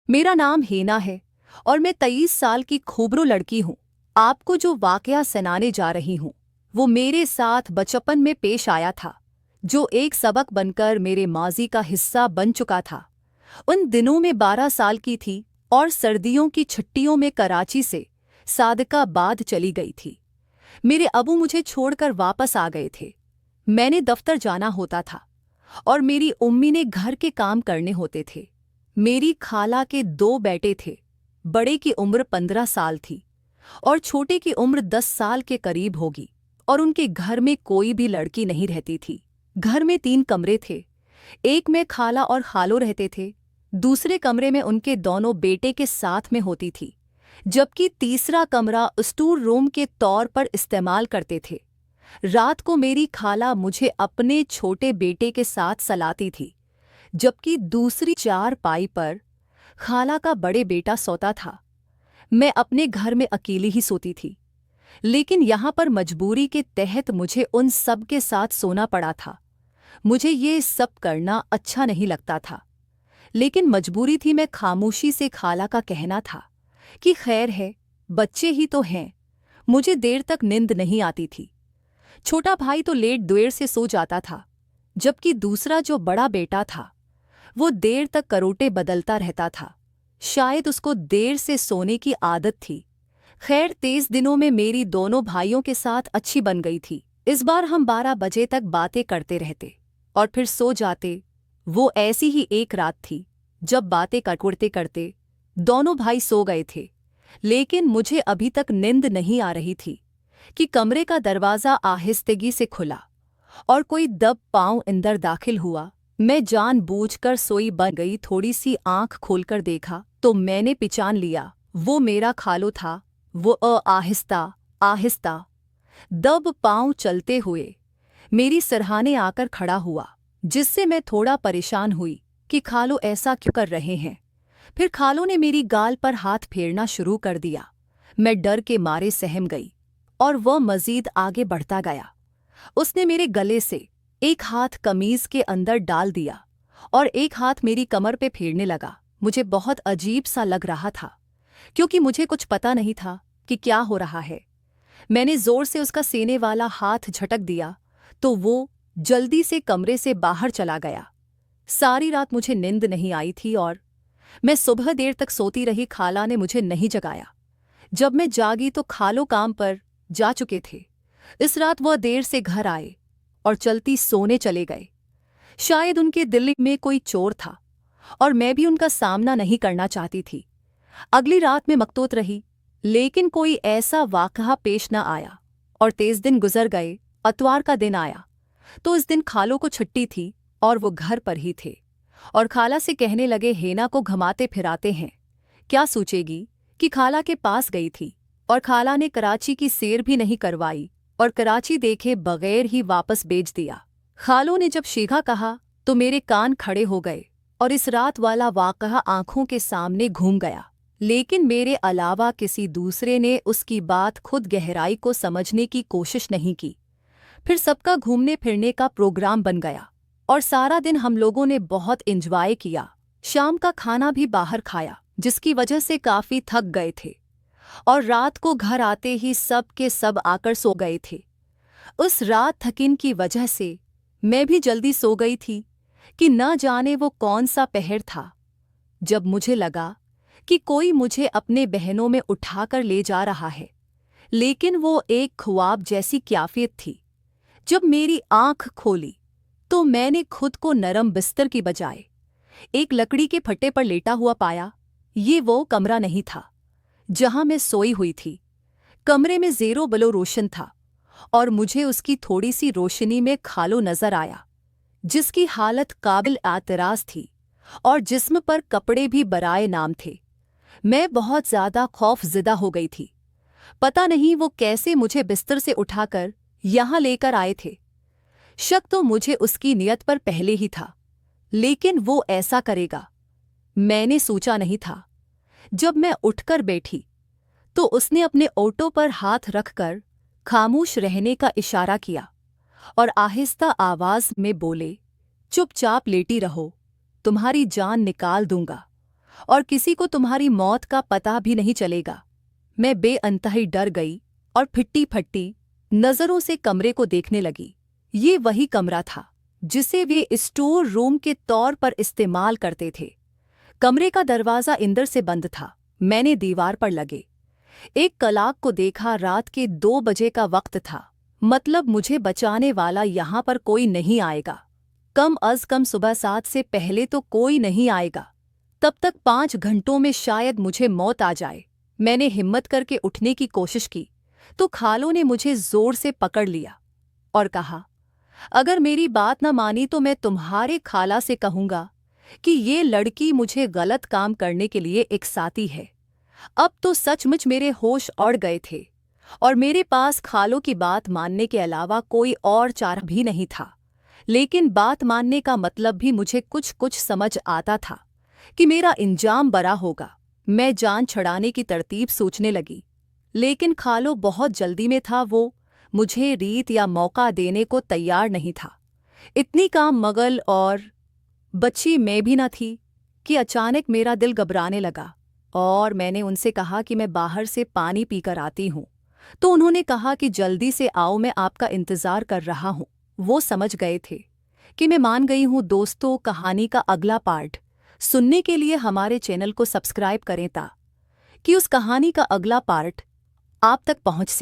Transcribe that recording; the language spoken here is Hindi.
मेरा नाम हेना है और मैं 23 साल की खूबरू लड़की हूँ। आपको जो वाकया सुनाने जा रही हूँ वो मेरे साथ बचपन में पेश आया था, जो एक सबक बनकर मेरे माजी का हिस्सा बन चुका था। उन दिनों में 12 साल की थी और सर्दियों की छुट्टियों में कराची से सादकाबाद चली गई थी। मेरे अबू मुझे छोड़कर वापस आ गए थे। मैंने दफ्तर जाना होता था और मेरी उम्मी ने घर के काम करने होते थे। मेरी खाला के 2 बेटे थे। बड़े की उम्र 15 साल थी और छोटे की उम्र 10 साल के करीब होगी, और उनके घर में कोई भी लड़की नहीं रहती थी। घर में 3 कमरे थे। एक में खाला और खालो रहते थे, दूसरे कमरे में उनके दोनों बेटे के साथ में होती थी, जबकि तीसरा कमरा स्टोर रूम के तौर पर इस्तेमाल करते थे। रात को मेरी खाला मुझे अपने छोटे बेटे के साथ सलाती थी, जबकि दूसरी चारपाई पर खाला का बड़े बेटा सोता था। मैं अपने घर में अकेली ही सोती थी, लेकिन यहाँ पर मजबूरी के तहत मुझे उन सब के साथ सोना पड़ा था। मुझे ये सब करना अच्छा नहीं लगता था, लेकिन मजबूरी थी। मैं खामोशी से खाला का कहना था कि खैर है, बच्चे ही तो हैं। मुझे देर तक नींद नहीं आती थी। छोटा भाई तो लेट देर से सो जाता था, जबकि दूसरा जो बड़ा बेटा था वो देर तक करोटे बदलता रहता था। शायद उसको देर से सोने की आदत थी। खैर, तेज दिनों में मेरी दोनों भाइयों के साथ अच्छी बन गई थी। इस बार हम 12 बजे तक बातें करते रहते और फिर सो जाते। वो ऐसी ही एक रात थी जब बातें करते करते दोनों भाई सो गए थे, लेकिन मुझे अभी तक नींद नहीं आ रही थी कि कमरे का दरवाज़ा आहिस्तगी से खुला और कोई दब पांव अंदर दाखिल हुआ। मैं जानबूझकर सोई बन गई। थोड़ी सी आंख खोलकर देखा तो मैंने पहचान लिया, वो मेरा खालो था। वो आहिस्ता आहिस्ता दब पांव चलते हुए मेरी सरहाने आकर खड़ा हुआ, जिससे मैं थोड़ा परेशान हुई कि खालो ऐसा क्यों कर रहे हैं। फिर खालो ने मेरी गाल पर हाथ फेरना शुरू कर दिया। मैं डर के मारे सहम गई और वह मजीद आगे बढ़ता गया। उसने मेरे गले से एक हाथ कमीज के अंदर डाल दिया और एक हाथ मेरी कमर पे फेरने लगा। मुझे बहुत अजीब सा लग रहा था, क्योंकि मुझे कुछ पता नहीं था कि क्या हो रहा है। मैंने जोर से उसका सीने वाला हाथ झटक दिया तो वो जल्दी से कमरे से बाहर चला गया। सारी रात मुझे नींद नहीं आई थी और मैं सुबह देर तक सोती रही। खाला ने मुझे नहीं जगाया। जब मैं जागी तो खालो काम पर जा चुके थे। इस रात वह देर से घर आए और चलती सोने चले गए। शायद उनके दिल में कोई चोर था और मैं भी उनका सामना नहीं करना चाहती थी। अगली रात में मकतूत रही, लेकिन कोई ऐसा वाक़या पेश न आया और तेज दिन गुजर गए। अतवार का दिन आया तो इस दिन खालों को छुट्टी थी और वो घर पर ही थे, और खाला से कहने लगे, हेना को घुमाते फिराते हैं। क्या सोचेगी कि खाला के पास गई थी और खाला ने कराची की सैर भी नहीं करवाई और कराची देखे बगैर ही वापस भेज दिया। खालों ने जब शीघा कहा तो मेरे कान खड़े हो गए और इस रात वाला वाक़या आंखों के सामने घूम गया, लेकिन मेरे अलावा किसी दूसरे ने उसकी बात खुद गहराई को समझने की कोशिश नहीं की। फिर सबका घूमने फिरने का प्रोग्राम बन गया और सारा दिन हम लोगों ने बहुत एंजॉय किया। शाम का खाना भी बाहर खाया, जिसकी वजह से काफ़ी थक गए थे, और रात को घर आते ही सब के सब आकर सो गए थे। उस रात थकिन की वजह से मैं भी जल्दी सो गई थी कि न जाने वो कौन सा पहर था जब मुझे लगा कि कोई मुझे अपने बहनों में उठाकर ले जा रहा है, लेकिन वो एक ख्वाब जैसी कैफियत थी। जब मेरी आंख खोली तो मैंने खुद को नरम बिस्तर की बजाय एक लकड़ी के फट्टे पर लेटा हुआ पाया। ये वो कमरा नहीं था जहां मैं सोई हुई थी। कमरे में ज़ेरो बलो रोशन था और मुझे उसकी थोड़ी सी रोशनी में खालो नजर आया, जिसकी हालत काबिल एतराज थी और जिस्म पर कपड़े भी बराए नाम थे। मैं बहुत ज़्यादा खौफज़दा हो गई थी। पता नहीं वो कैसे मुझे बिस्तर से उठाकर यहाँ लेकर आए थे। शक तो मुझे उसकी नियत पर पहले ही था, लेकिन वो ऐसा करेगा मैंने सोचा नहीं था। जब मैं उठकर बैठी तो उसने अपने ओटो पर हाथ रखकर खामोश रहने का इशारा किया और आहिस्ता आवाज में बोले, चुपचाप लेटी रहो, तुम्हारी जान निकाल दूंगा। और किसी को तुम्हारी मौत का पता भी नहीं चलेगा। मैं बेअंतही डर गई और फिट्टी फट्टी नजरों से कमरे को देखने लगी। ये वही कमरा था जिसे वे स्टोर रूम के तौर पर इस्तेमाल करते थे। कमरे का दरवाजा अंदर से बंद था। मैंने दीवार पर लगे एक कलाक को देखा। रात के 2 बजे का वक्त था, मतलब मुझे बचाने वाला यहाँ पर कोई नहीं आएगा। कम अज कम सुबह 7 से पहले तो कोई नहीं आएगा। तब तक 5 घंटों में शायद मुझे मौत आ जाए। मैंने हिम्मत करके उठने की कोशिश की तो खालों ने मुझे जोर से पकड़ लिया और कहा, अगर मेरी बात न मानी तो मैं तुम्हारे खाला से कहूंगा कि ये लड़की मुझे गलत काम करने के लिए उकसाती है। अब तो सचमुच मेरे होश उड़ गए थे और मेरे पास खालों की बात मानने के अलावा कोई और चारा भी नहीं था। लेकिन बात मानने का मतलब भी मुझे कुछ कुछ समझ आता था कि मेरा इंजाम बड़ा होगा। मैं जान छड़ाने की तरतीब सोचने लगी, लेकिन खालो बहुत जल्दी में था। वो मुझे रीत या मौका देने को तैयार नहीं था। इतनी काम मगल और बच्ची मैं भी न थी कि अचानक मेरा दिल घबराने लगा और मैंने उनसे कहा कि मैं बाहर से पानी पीकर आती हूँ। तो उन्होंने कहा कि जल्दी से आओ, मैं आपका इंतज़ार कर रहा हूँ। वो समझ गए थे कि मैं मान गई हूँ। दोस्तों, कहानी का अगला पार्ट सुनने के लिए हमारे चैनल को सब्सक्राइब करें ताकि उस कहानी का अगला पार्ट आप तक पहुँच सके।